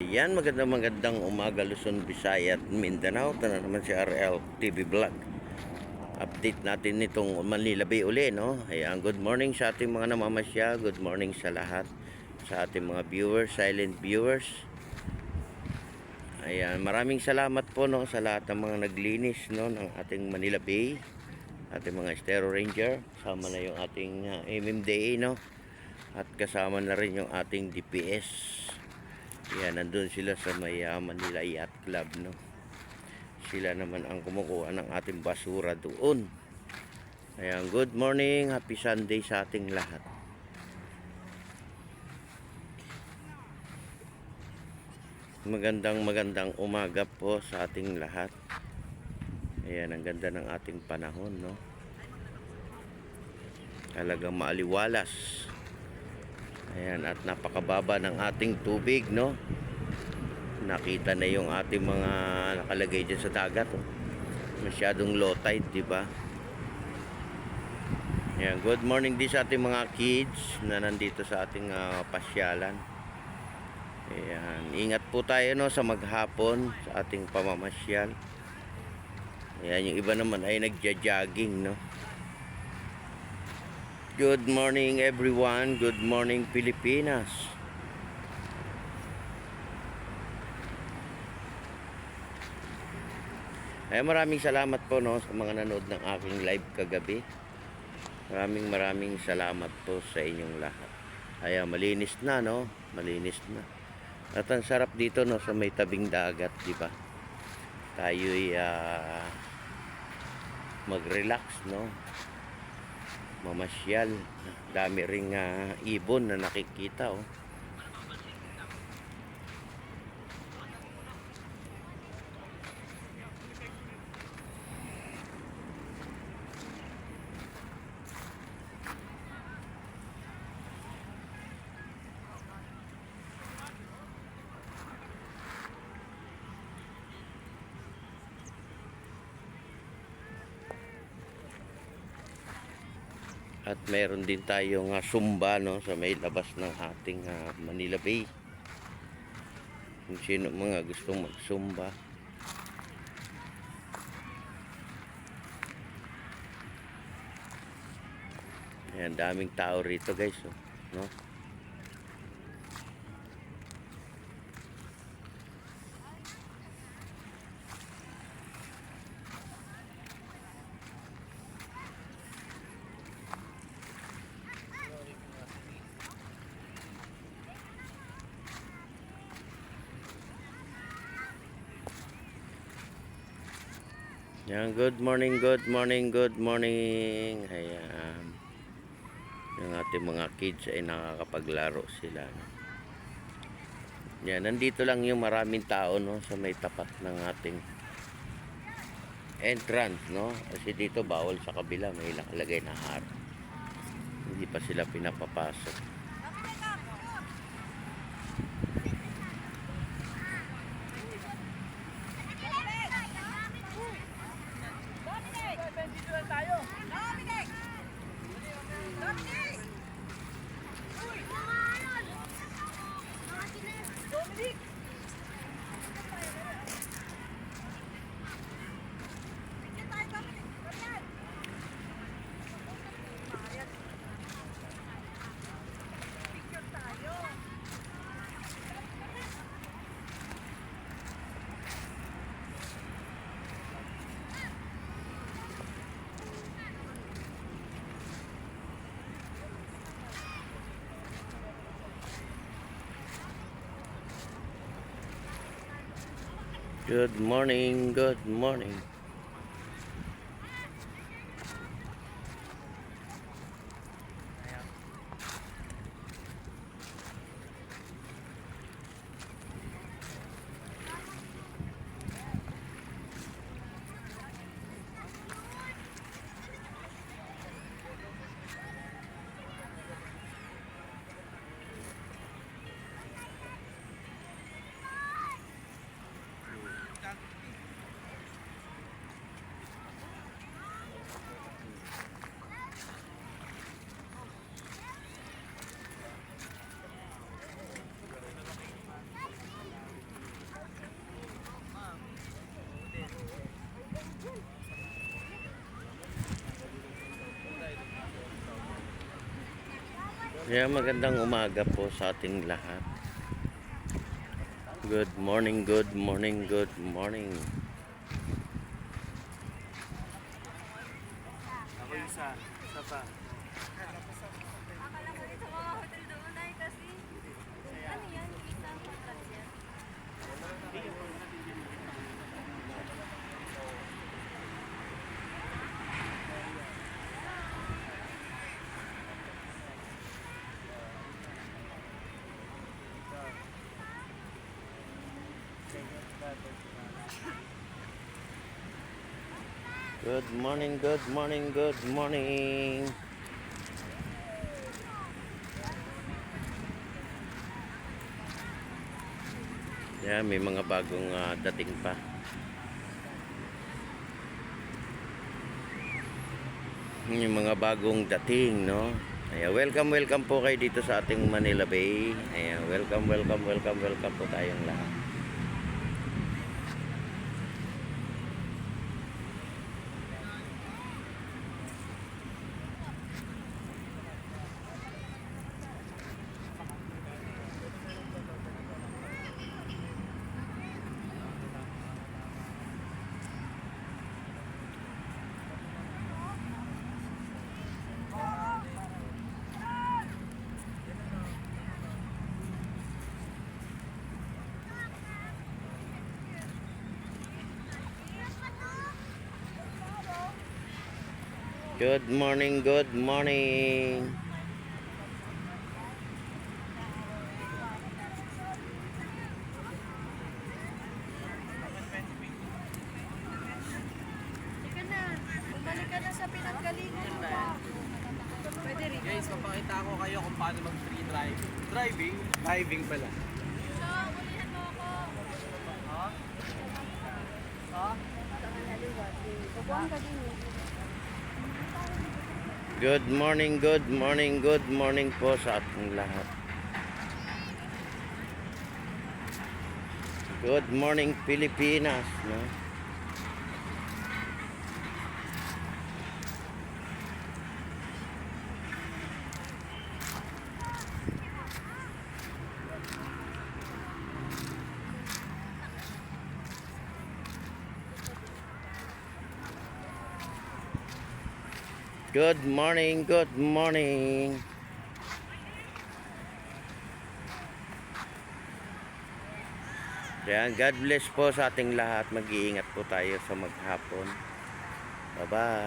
Ayan, magandang umaga Luzon, Visayas at Mindanao. Ito na naman si RL TV Vlog. Update natin nitong Manila Bay uli, no? Ayan, good morning sa ating mga namamasya. Good morning sa lahat. Sa ating mga viewers, silent viewers. Ayan, maraming salamat po, no, sa lahat ng mga naglinis, no, ng ating Manila Bay. Ating mga Estero Ranger. Kasama na yung ating MMDA, no? At kasama na rin yung ating DPS. Yan, nandun sila sa may Manila Yacht Club, no? Sila naman ang kumukuha ng ating basura doon. Ayan, good morning, happy Sunday sa ating lahat. Magandang umaga po sa ating lahat. Ayan, ang ganda ng ating panahon, no? Talagang maaliwalas. Ayan, at napakababa ng ating tubig, no? Nakita na yung ating mga nakalagay dyan sa dagat, oh. Masyadong low tide, di ba? Ayan, good morning din sa ating mga kids na nandito sa ating pasyalan. Ayan, ingat po tayo, no, sa maghapon sa ating pamamasyal. Ayan, yung iba naman ay nagja-jogging, no? Good morning everyone, good morning Pilipinas. Ay, maraming salamat po, no, sa mga nanood ng aking live kagabi. Maraming salamat po sa inyong lahat. Ay, malinis na, no? Malinis na. At ang sarap dito, no, sa may tabing dagat, di ba? Tayo'y mag-relax, no? Mamasyal. Dami ring ibon na nakikita, oh. At meron din tayong sumba, no, sa may labas ng ating Manila Bay. Kung sino mga gustong magsumba. Ayan, daming tao rito, guys, oh, no? Yan, good morning. Ayan. Yung ating mga kids ay nakakapaglaro sila, no? Yan, nandito lang yung maraming tao, no, sa may tapat ng ating entrance, no? Kasi dito bawal sa kabila, may nakalagay na harap. Hindi pa sila pinapapasok. Good morning. Kaya magandang umaga po sa ating lahat. Good morning, good morning, good morning. Ako isa pa. Akala ko ito mga hotel doon ay kasi ano yan, isang hotel yan. Good morning, good morning, good morning. Yeah, may mga bagong dating pa. Yung mga bagong dating, no? Ayan, welcome po kayo dito sa ating Manila Bay. Ayan, welcome po tayong lahat. Good morning, good morning. Sige na, bumalik ka na sa pinanggalingan mo. Pwede rin. Guys, papakita ko kayo kung paano mag-free driving. Driving pala. So, ulihan mo ako. Ha? Bubuan ka din eh. Good morning, good morning, good morning po sa ating lahat. Good morning, Pilipinas, no? Good morning, good morning. Kaya God bless po sa ating lahat. Mag-iingat po tayo sa maghapon. Bye-bye.